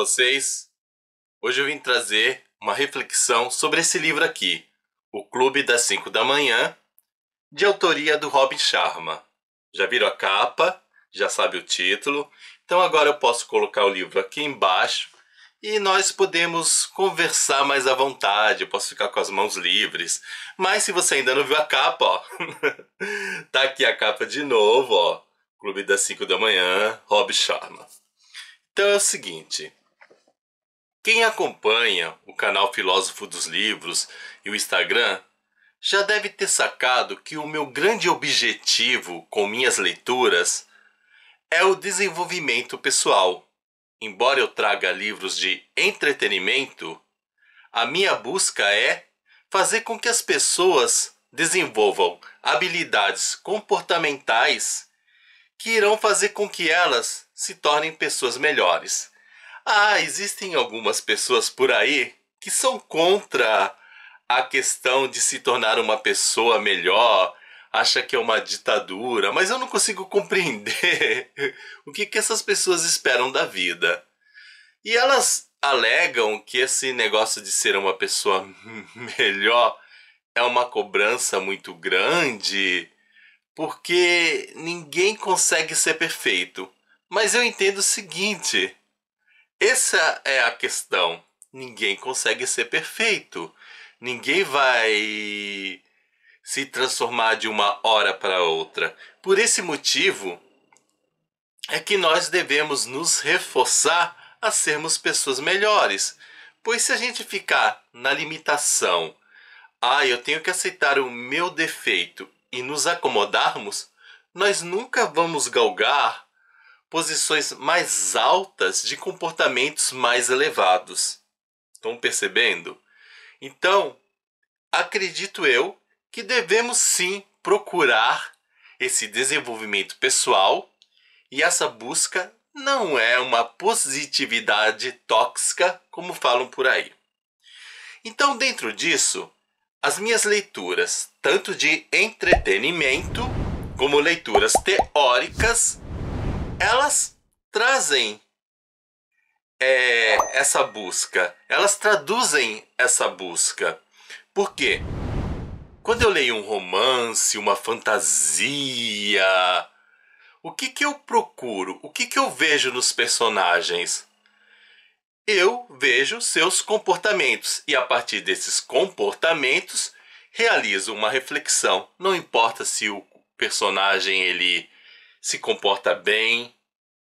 vocês? Hoje eu vim trazer uma reflexão sobre esse livro aqui, O Clube das 5 da Manhã, de autoria do Robin Sharma. Já viram a capa? Já sabe o título? Então agora eu posso colocar o livro aqui embaixo e nós podemos conversar mais à vontade. Eu posso ficar com as mãos livres. Mas se você ainda não viu a capa, ó, tá aqui a capa de novo, ó. Clube das 5 da Manhã, Robin Sharma. Então é o seguinte, quem acompanha o canal Filósofo dos Livros e o Instagram já deve ter sacado que o meu grande objetivo com minhas leituras é o desenvolvimento pessoal. Embora eu traga livros de entretenimento, a minha busca é fazer com que as pessoas desenvolvam habilidades comportamentais que irão fazer com que elas se tornem pessoas melhores. Existem algumas pessoas por aí que são contra a questão de se tornar uma pessoa melhor, acha que é uma ditadura, mas eu não consigo compreender o que essas pessoas esperam da vida. E elas alegam que esse negócio de ser uma pessoa melhor é uma cobrança muito grande, porque ninguém consegue ser perfeito. Mas eu entendo o seguinte, essa é a questão. Ninguém consegue ser perfeito. Ninguém vai se transformar de uma hora para outra. Por esse motivo é que nós devemos nos reforçar a sermos pessoas melhores. Pois se a gente ficar na limitação, eu tenho que aceitar o meu defeito e nos acomodarmos, nós nunca vamos galgar posições mais altas de comportamentos mais elevados. Estão percebendo? Então, acredito eu que devemos sim procurar esse desenvolvimento pessoal, e essa busca não é uma positividade tóxica como falam por aí. Então, dentro disso, as minhas leituras, tanto de entretenimento como leituras teóricas, elas trazem essa busca, elas traduzem essa busca. Por quê? Quando eu leio um romance, uma fantasia, o que eu procuro? O que eu vejo nos personagens? Eu vejo seus comportamentos e a partir desses comportamentos realizo uma reflexão. Não importa se o personagem ele se comporta bem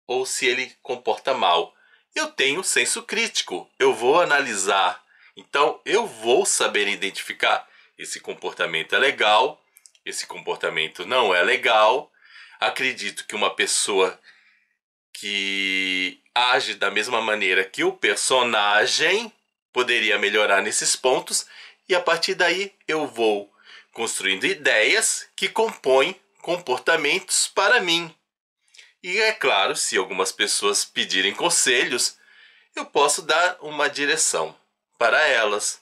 ou se ele comporta mal. Eu tenho senso crítico, eu vou analisar. Então eu vou saber identificar esse comportamento é legal, esse comportamento não é legal. Acredito que uma pessoa que age da mesma maneira que o personagem poderia melhorar nesses pontos, e a partir daí eu vou construindo ideias que compõem comportamentos para mim. E é claro, se algumas pessoas pedirem conselhos, eu posso dar uma direção para elas.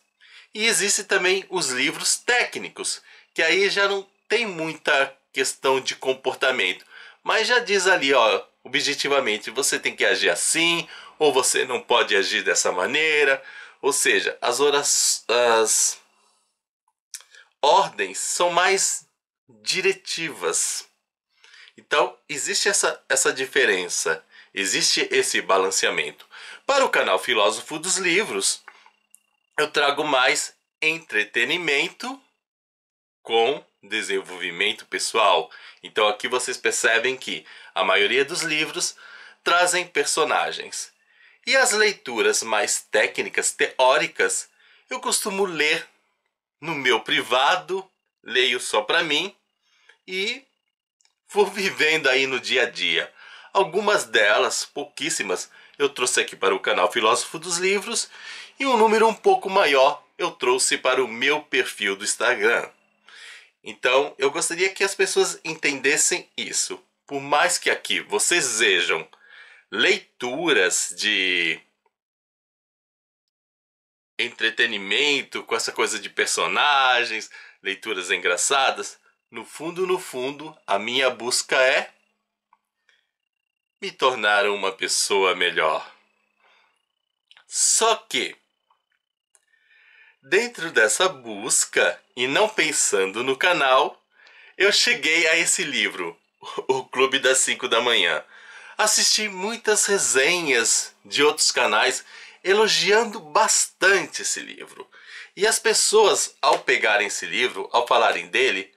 E existem também os livros técnicos, que aí já não tem muita questão de comportamento, mas já diz ali, ó, objetivamente, você tem que agir assim, ou você não pode agir dessa maneira. Ou seja, as ordens são mais diretivas. Então, existe essa diferença, existe esse balanceamento. Para o canal Filósofo dos Livros, eu trago mais entretenimento com desenvolvimento pessoal. Então aqui vocês percebem que a maioria dos livros trazem personagens. E as leituras mais técnicas, teóricas, eu costumo ler no meu privado, leio só para mim e vou vivendo aí no dia a dia. Algumas delas, pouquíssimas, eu trouxe aqui para o canal Filósofo dos Livros e um número um pouco maior eu trouxe para o meu perfil do Instagram. Então, eu gostaria que as pessoas entendessem isso. Por mais que aqui vocês vejam leituras de entretenimento, com essa coisa de personagens, leituras engraçadas, no fundo, a minha busca é me tornar uma pessoa melhor. Só que, dentro dessa busca e não pensando no canal, eu cheguei a esse livro, O Clube das 5 da Manhã. Assisti muitas resenhas de outros canais elogiando bastante esse livro. E as pessoas, ao pegarem esse livro, ao falarem dele,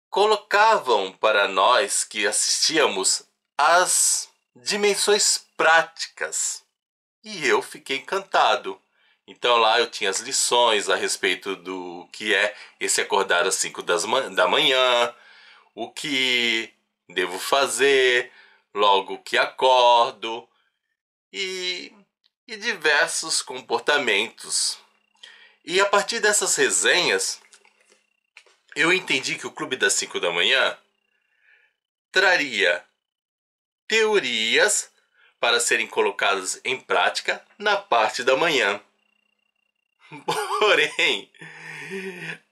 colocavam para nós que assistíamos as dimensões práticas. E eu fiquei encantado. Então lá eu tinha as lições a respeito do que é esse acordar às 5 da manhã, o que devo fazer logo que acordo e diversos comportamentos. E a partir dessas resenhas, eu entendi que o Clube das 5 da Manhã traria teorias para serem colocadas em prática na parte da manhã. Porém,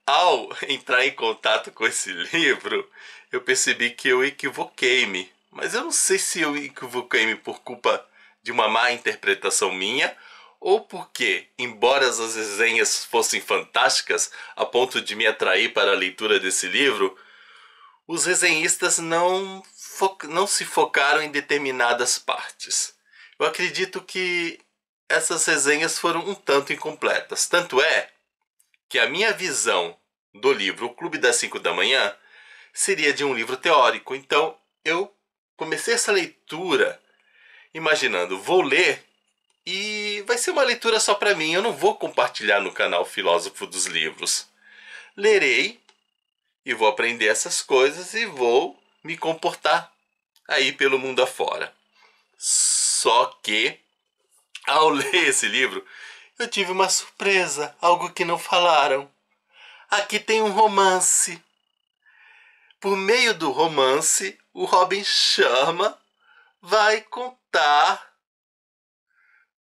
ao entrar em contato com esse livro, eu percebi que eu equivoquei-me. Mas eu não sei se eu equivoquei-me por culpa de uma má interpretação minha ou porque, embora as resenhas fossem fantásticas a ponto de me atrair para a leitura desse livro, os resenhistas não se focaram em determinadas partes. Eu acredito que essas resenhas foram um tanto incompletas. Tanto é que a minha visão do livro O Clube das 5 da Manhã seria de um livro teórico. Então eu comecei essa leitura imaginando, vou ler e vai ser uma leitura só para mim. Eu não vou compartilhar no canal Filósofo dos Livros. Lerei e vou aprender essas coisas e vou me comportar aí pelo mundo afora. Só que, ao ler esse livro, eu tive uma surpresa, algo que não falaram. Aqui tem um romance. Por meio do romance, o Robin Sharma vai contar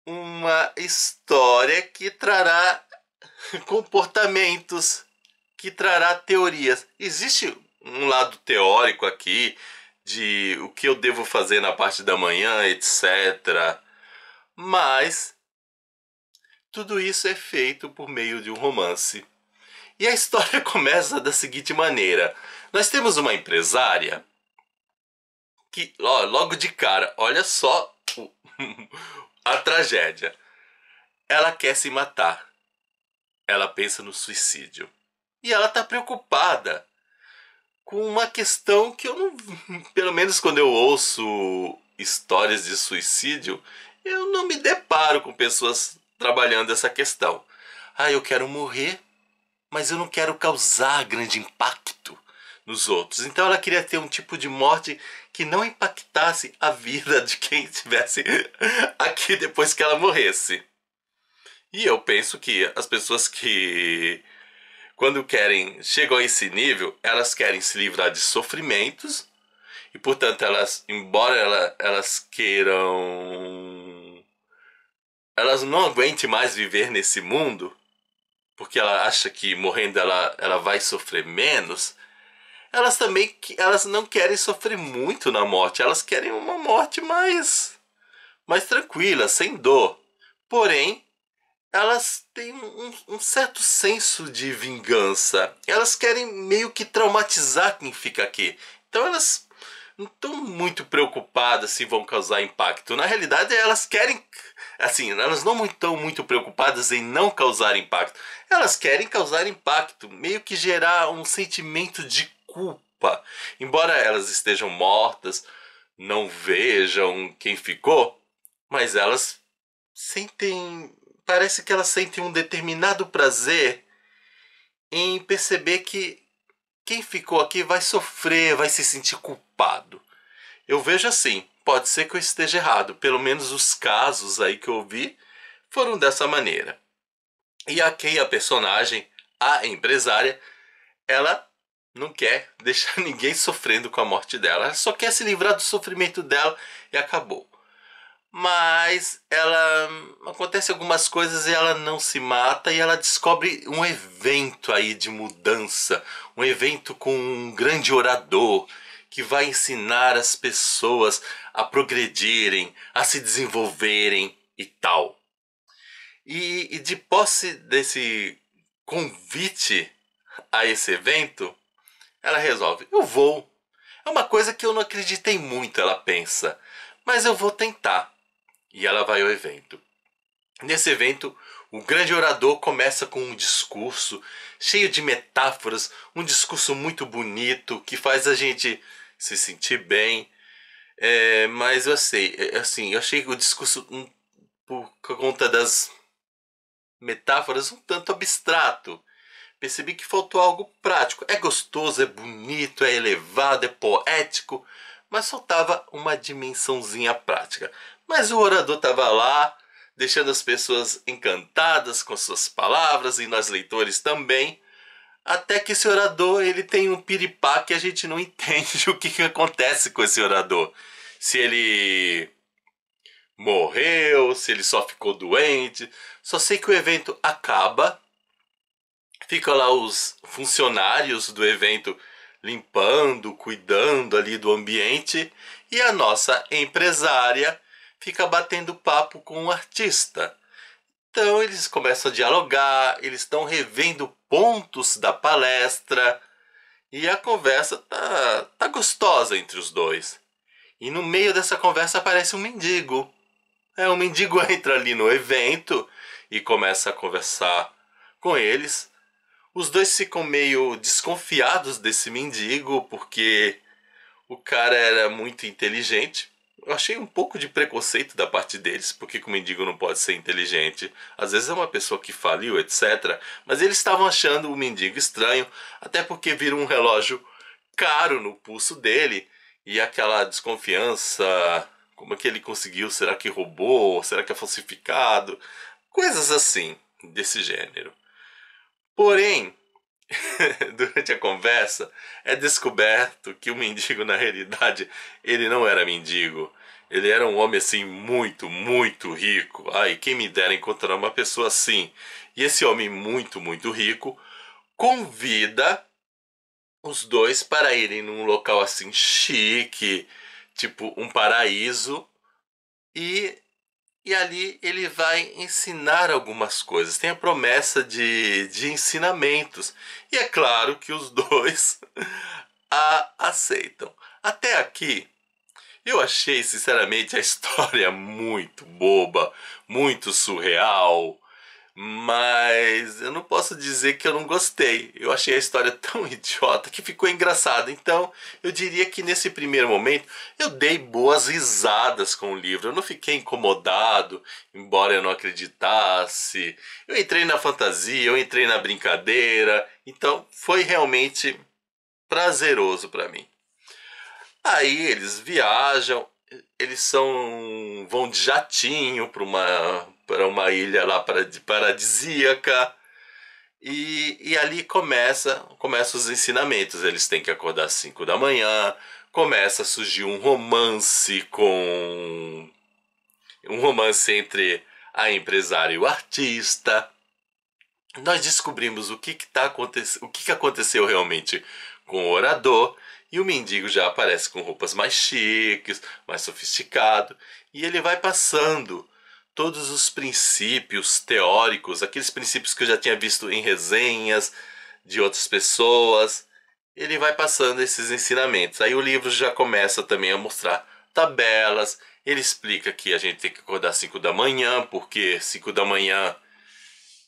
uma história que trará comportamentos, que trará teorias. Existe um lado teórico aqui de o que eu devo fazer na parte da manhã, etc. Mas tudo isso é feito por meio de um romance. E a história começa da seguinte maneira. Nós temos uma empresária que, logo de cara, olha só a tragédia. Ela quer se matar. Ela pensa no suicídio. E ela está preocupada com uma questão que eu não... Pelo menos quando eu ouço histórias de suicídio, eu não me deparo com pessoas trabalhando essa questão. Eu quero morrer, mas eu não quero causar grande impacto nos outros. Então ela queria ter um tipo de morte que não impactasse a vida de quem estivesse aqui depois que ela morresse. E eu penso que as pessoas que, quando chegam a esse nível, elas querem se livrar de sofrimentos e, portanto, embora elas queiram... Elas não aguentem mais viver nesse mundo, porque ela acha que morrendo ela vai sofrer menos, elas não querem sofrer muito na morte, elas querem uma morte mais tranquila, sem dor. Porém, elas têm um certo senso de vingança. Elas querem meio que traumatizar quem fica aqui. Então elas não estão muito preocupadas se vão causar impacto. Na realidade, elas querem... Assim, elas não estão muito preocupadas em não causar impacto. Elas querem causar impacto, meio que gerar um sentimento de culpa. Embora elas estejam mortas, não vejam quem ficou, mas elas sentem... Parece que elas sentem um determinado prazer em perceber que quem ficou aqui vai sofrer, vai se sentir culpado. Eu vejo assim, pode ser que eu esteja errado, pelo menos os casos aí que eu vi foram dessa maneira. E aqui a personagem, a empresária, ela não quer deixar ninguém sofrendo com a morte dela, ela só quer se livrar do sofrimento dela e acabou. Mas acontece algumas coisas e ela não se mata e ela descobre um evento aí de mudança, um evento com um grande orador que vai ensinar as pessoas a progredirem, a se desenvolverem e tal. E de posse desse convite a esse evento, ela resolve: eu vou. É uma coisa que eu não acreditei muito, ela pensa, mas eu vou tentar. E ela vai ao evento. Nesse evento, o grande orador começa com um discurso cheio de metáforas, um discurso muito bonito que faz a gente se sentir bem. Mas eu sei, assim, eu achei o discurso por conta das metáforas um tanto abstrato. Percebi que faltou algo prático. É gostoso, é bonito, é elevado, é poético, mas faltava uma dimensãozinha prática. Mas o orador estava lá, deixando as pessoas encantadas com suas palavras e nós leitores também. Até que esse orador ele tem um piripá que a gente não entende o que acontece com esse orador. Se ele morreu, se ele só ficou doente. Só sei que o evento acaba. Fica lá os funcionários do evento limpando, cuidando ali do ambiente e a nossa empresária fica batendo papo com o artista. Então eles começam a dialogar, eles estão revendo pontos da palestra e a conversa tá gostosa entre os dois. E no meio dessa conversa aparece um mendigo. Um mendigo entra ali no evento e começa a conversar com eles. Os dois ficam meio desconfiados desse mendigo, porque o cara era muito inteligente. Eu achei um pouco de preconceito da parte deles, porque o mendigo não pode ser inteligente. Às vezes é uma pessoa que faliu, etc. Mas eles estavam achando o mendigo estranho, até porque viram um relógio caro no pulso dele. E aquela desconfiança, como é que ele conseguiu? Será que roubou? Será que é falsificado? Coisas assim, desse gênero. Porém, durante a conversa, é descoberto que o mendigo, na realidade, ele não era mendigo. Ele era um homem, assim, muito, muito rico. Ai, quem me dera encontrar uma pessoa assim. E esse homem muito, muito rico convida os dois para irem num local, assim, chique, tipo um paraíso. E E ali ele vai ensinar algumas coisas. Tem a promessa de ensinamentos. E é claro que os dois a aceitam. Até aqui, eu achei, sinceramente, a história muito boba, muito surreal. Mas eu não posso dizer que eu não gostei. Eu achei a história tão idiota que ficou engraçada. Então, eu diria que nesse primeiro momento eu dei boas risadas com o livro. Eu não fiquei incomodado, embora eu não acreditasse. Eu entrei na fantasia, eu entrei na brincadeira. Então, foi realmente prazeroso para mim. Aí eles viajam, eles vão de jatinho para uma ilha lá paradisíaca e ali começa os ensinamentos. Eles têm que acordar às 5 da manhã, começa a surgir um romance entre a empresária e o artista. Nós descobrimos o que aconteceu realmente com o orador. E o mendigo já aparece com roupas mais chiques, mais sofisticado. E ele vai passando todos os princípios teóricos, aqueles princípios que eu já tinha visto em resenhas de outras pessoas. Ele vai passando esses ensinamentos. Aí o livro já começa também a mostrar tabelas. Ele explica que a gente tem que acordar às 5 da manhã, porque 5 da manhã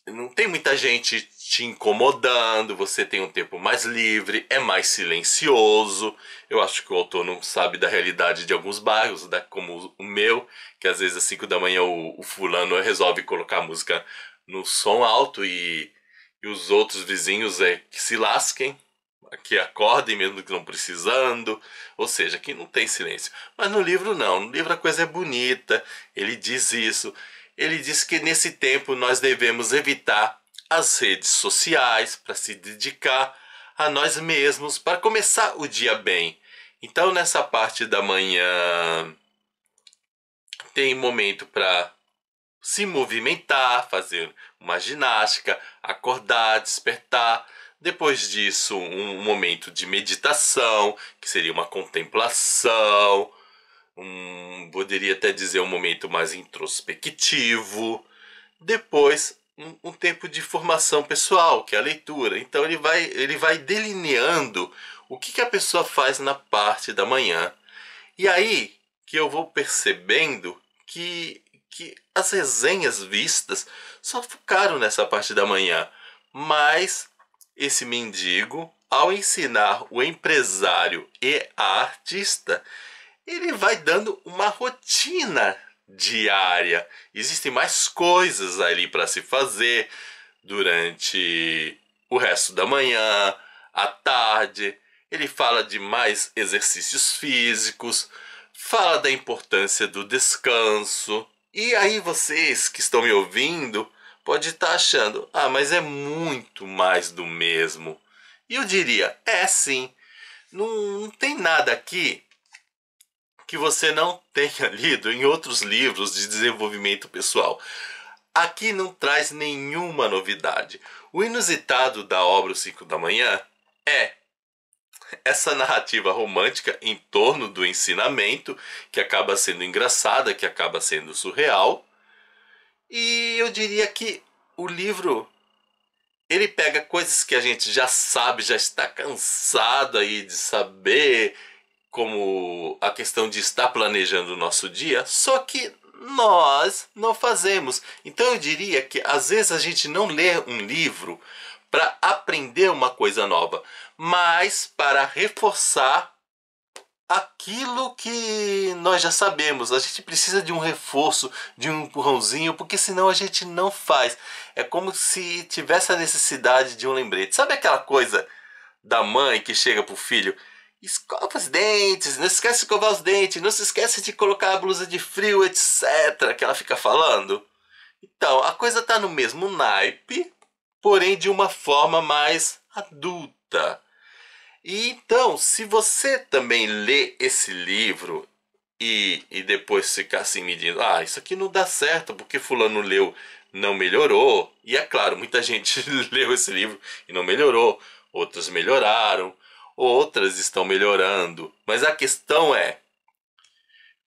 não tem muita gente te incomodando, você tem um tempo mais livre, é mais silencioso. Eu acho que o autor não sabe da realidade de alguns bairros, como o meu, que às vezes às 5 da manhã o fulano resolve colocar a música no som alto e os outros vizinhos que se lasquem, que acordem mesmo que não precisando, ou seja, que não tem silêncio. Mas no livro não, no livro a coisa é bonita, ele diz isso. Ele diz que nesse tempo nós devemos evitar as redes sociais para se dedicar a nós mesmos, para começar o dia bem. Então, nessa parte da manhã, tem momento para se movimentar, fazer uma ginástica, acordar, despertar. Depois disso, um momento de meditação, que seria uma contemplação. Poderia até dizer um momento mais introspectivo. depois um tempo de formação pessoal, que é a leitura. Então ele vai delineando o que a pessoa faz na parte da manhã. E aí que eu vou percebendo que as resenhas vistas só focaram nessa parte da manhã. Mas esse mendigo, ao ensinar o empresário e a artista, ele vai dando uma rotina diária. Existem mais coisas ali para se fazer durante o resto da manhã, à tarde. Ele fala de mais exercícios físicos, fala da importância do descanso. E aí vocês que estão me ouvindo pode estar achando, mas é muito mais do mesmo. E eu diria, sim, não tem nada aqui que você não tenha lido em outros livros de desenvolvimento pessoal. Aqui não traz nenhuma novidade. O inusitado da obra Os 5 da Manhã é essa narrativa romântica em torno do ensinamento, que acaba sendo engraçada, que acaba sendo surreal. E eu diria que o livro, ele pega coisas que a gente já sabe, já está cansado aí de saber, como a questão de estar planejando o nosso dia, só que nós não fazemos. Então eu diria que às vezes a gente não lê um livro para aprender uma coisa nova, mas para reforçar aquilo que nós já sabemos. A gente precisa de um reforço, de um empurrãozinho, porque senão a gente não faz. É como se tivesse a necessidade de um lembrete. Sabe aquela coisa da mãe que chega pro filho: escova os dentes, não esquece de escovar os dentes, não se esquece de colocar a blusa de frio, etc. Que ela fica falando. Então, a coisa tá no mesmo naipe, porém de uma forma mais adulta. E então, se você também lê esse livro e depois ficar assim medindo, isso aqui não dá certo porque fulano leu, não melhorou. E é claro, muita gente leu esse livro e não melhorou, outras melhoraram, outras estão melhorando. Mas a questão é,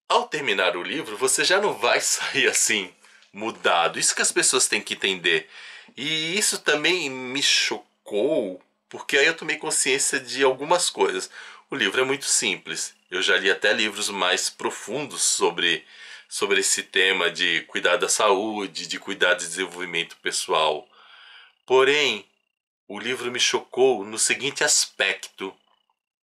ao terminar o livro, você já não vai sair assim, mudado. Isso que as pessoas têm que entender. E isso também me chocou, porque aí eu tomei consciência de algumas coisas. O livro é muito simples. Eu já li até livros mais profundos sobre esse tema de cuidar da saúde, de cuidar do desenvolvimento pessoal. Porém, o livro me chocou no seguinte aspecto.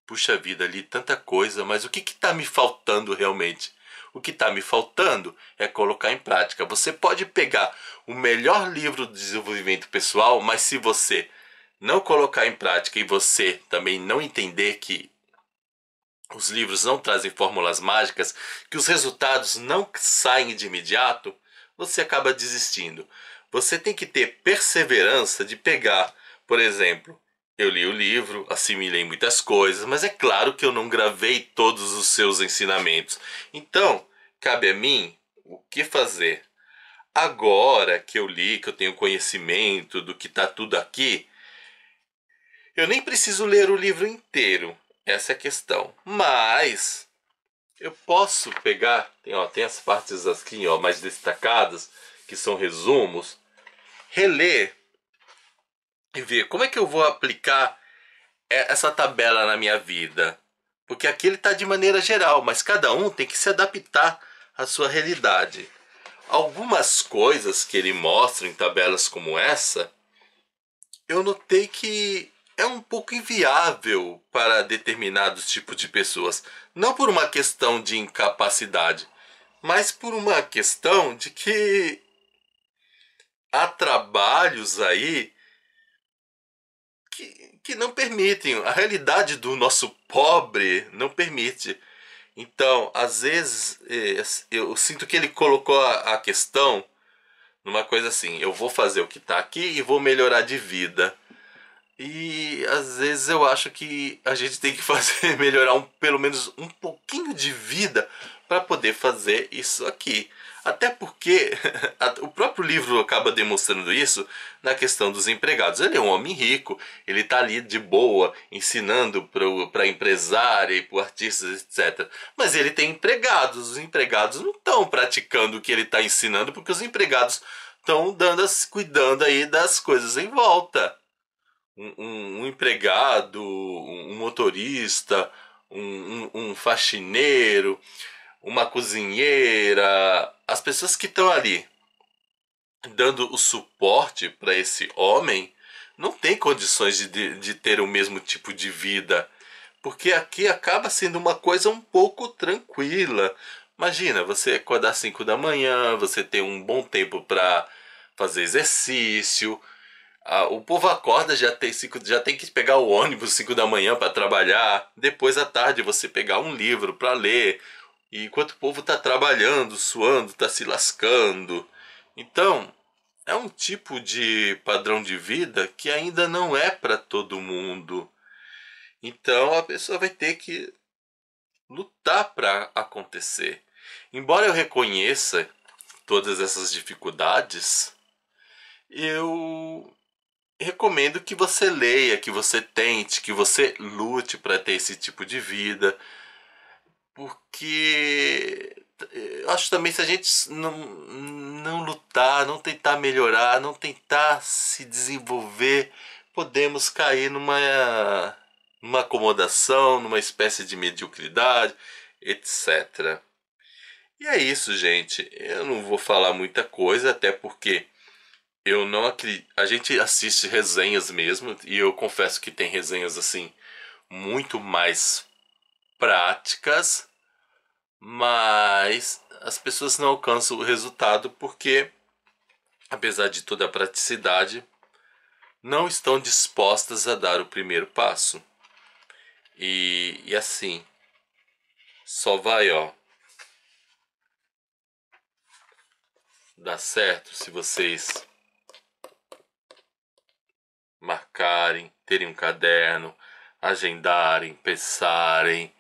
Puxa vida, li tanta coisa, mas o que está me faltando realmente? O que está me faltando é colocar em prática. Você pode pegar o melhor livro de desenvolvimento pessoal, mas se você não colocar em prática e você também não entender que os livros não trazem fórmulas mágicas, que os resultados não saem de imediato, você acaba desistindo. Você tem que ter perseverança de pegar, por exemplo, eu li o livro, assimilei muitas coisas, mas é claro que eu não gravei todos os seus ensinamentos. Então, cabe a mim o que fazer. Agora que eu li, que eu tenho conhecimento do que está tudo aqui, eu nem preciso ler o livro inteiro. Essa é a questão. Mas eu posso pegar, tem as partes aqui mais destacadas, que são resumos, reler e ver como é que eu vou aplicar essa tabela na minha vida. Porque aqui ele está de maneira geral, mas cada um tem que se adaptar à sua realidade. Algumas coisas que ele mostra em tabelas como essa, eu notei que é um pouco inviável para determinados tipos de pessoas. Não por uma questão de incapacidade, mas por uma questão de que há trabalhos aí que não permitem. A realidade do nosso pobre não permite. Então, às vezes, eu sinto que ele colocou a questão numa coisa assim: eu vou fazer o que está aqui e vou melhorar de vida. E às vezes eu acho que a gente tem que fazer melhorar pelo menos um pouquinho de vida para poder fazer isso aqui. Até porque o próprio livro acaba demonstrando isso na questão dos empregados. Ele é um homem rico, ele está ali de boa, ensinando para empresário e para artistas, etc. Mas ele tem empregados, os empregados não estão praticando o que ele está ensinando, porque os empregados estão cuidando aí das coisas em volta. Um empregado, um motorista, um faxineiro, uma cozinheira, as pessoas que estão ali dando o suporte para esse homem não tem condições de ter o mesmo tipo de vida, porque aqui acaba sendo uma coisa um pouco tranquila. Imagina, você acordar às 5 da manhã, você tem um bom tempo para fazer exercício. O povo acorda, já tem que pegar o ônibus 5 da manhã para trabalhar. Depois à tarde você pegar um livro para ler. E enquanto o povo está trabalhando, suando, está se lascando. Então, é um tipo de padrão de vida que ainda não é para todo mundo. Então a pessoa vai ter que lutar para acontecer. Embora eu reconheça todas essas dificuldades, eu recomendo que você leia, que você tente, que você lute para ter esse tipo de vida, porque eu acho também se a gente não lutar, não tentar melhorar, não tentar se desenvolver, podemos cair numa acomodação, numa espécie de mediocridade, etc. E é isso, gente. Eu não vou falar muita coisa, até porque eu não acredito. A gente assiste resenhas mesmo, e eu confesso que tem resenhas assim muito mais práticas, mas as pessoas não alcançam o resultado porque, apesar de toda a praticidade, não estão dispostas a dar o primeiro passo. E assim, só vai, ó, dar certo se vocês marcarem, terem um caderno, agendarem, pensarem,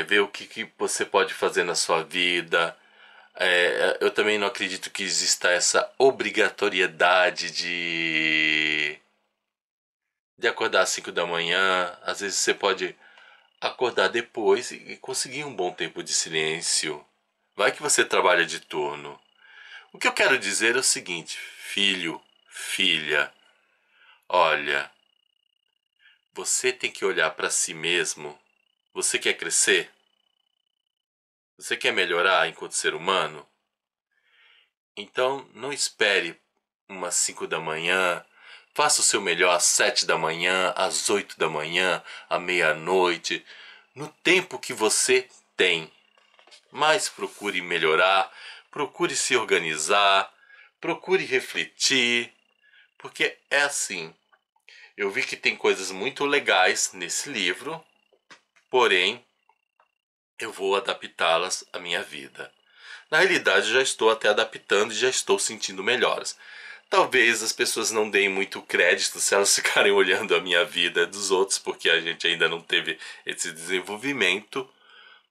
ver o que você pode fazer na sua vida. Eu também não acredito que exista essa obrigatoriedade de acordar às 5 da manhã. Às vezes você pode acordar depois e conseguir um bom tempo de silêncio. Vai que você trabalha de turno. O que eu quero dizer é o seguinte, filho, filha, olha, você tem que olhar para si mesmo. Você quer crescer? Você quer melhorar enquanto ser humano? Então não espere umas 5 da manhã. Faça o seu melhor às 7 da manhã, às 8 da manhã, à meia-noite, no tempo que você tem. Mas procure melhorar, procure se organizar, procure refletir, porque é assim. Eu vi que tem coisas muito legais nesse livro, porém eu vou adaptá-las à minha vida. Na realidade, já estou até adaptando e já estou sentindo melhoras. Talvez as pessoas não deem muito crédito se elas ficarem olhando a minha vida dos outros, porque a gente ainda não teve esse desenvolvimento,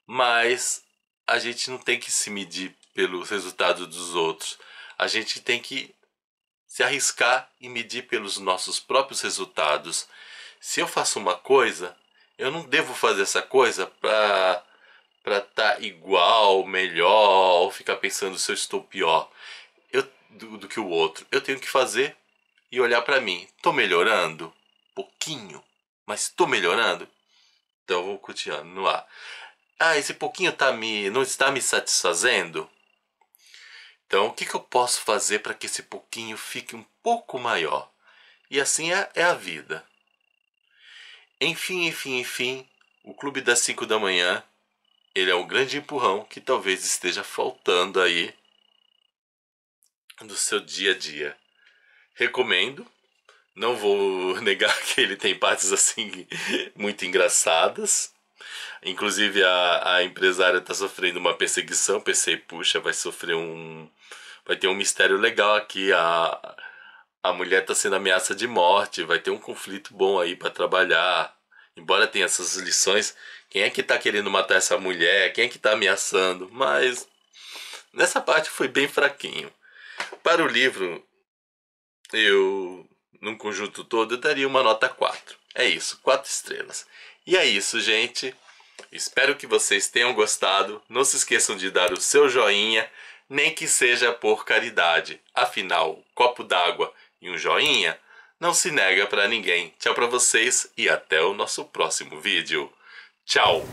mas a gente não tem que se medir pelos resultados dos outros. A gente tem que se arriscar e medir pelos nossos próprios resultados. Se eu faço uma coisa, eu não devo fazer essa coisa para estar igual, melhor, ou ficar pensando se eu estou pior do que o outro. Eu tenho que fazer e olhar para mim. Estou melhorando? Pouquinho, mas estou melhorando? Então eu vou continuar. Esse pouquinho não está me satisfazendo? Então o que eu posso fazer para que esse pouquinho fique um pouco maior? E assim é a vida. Enfim, o Clube das 5 da manhã, ele é um grande empurrão que talvez esteja faltando aí no seu dia a dia. Recomendo. Não vou negar que ele tem partes assim muito engraçadas. Inclusive a empresária está sofrendo uma perseguição. Pensei, puxa, vai ter um mistério legal aqui. A mulher está sendo ameaça de morte. Vai ter um conflito bom aí para trabalhar. Embora tenha essas lições, quem é que está querendo matar essa mulher? Quem é que está ameaçando? Mas nessa parte foi bem fraquinho. Para o livro, num conjunto todo, eu daria uma nota 4. É isso, 4 estrelas. E é isso, gente. Espero que vocês tenham gostado. Não se esqueçam de dar o seu joinha, nem que seja por caridade. Afinal, um copo d'água e um joinha não se nega para ninguém. Tchau para vocês e até o nosso próximo vídeo. Tchau!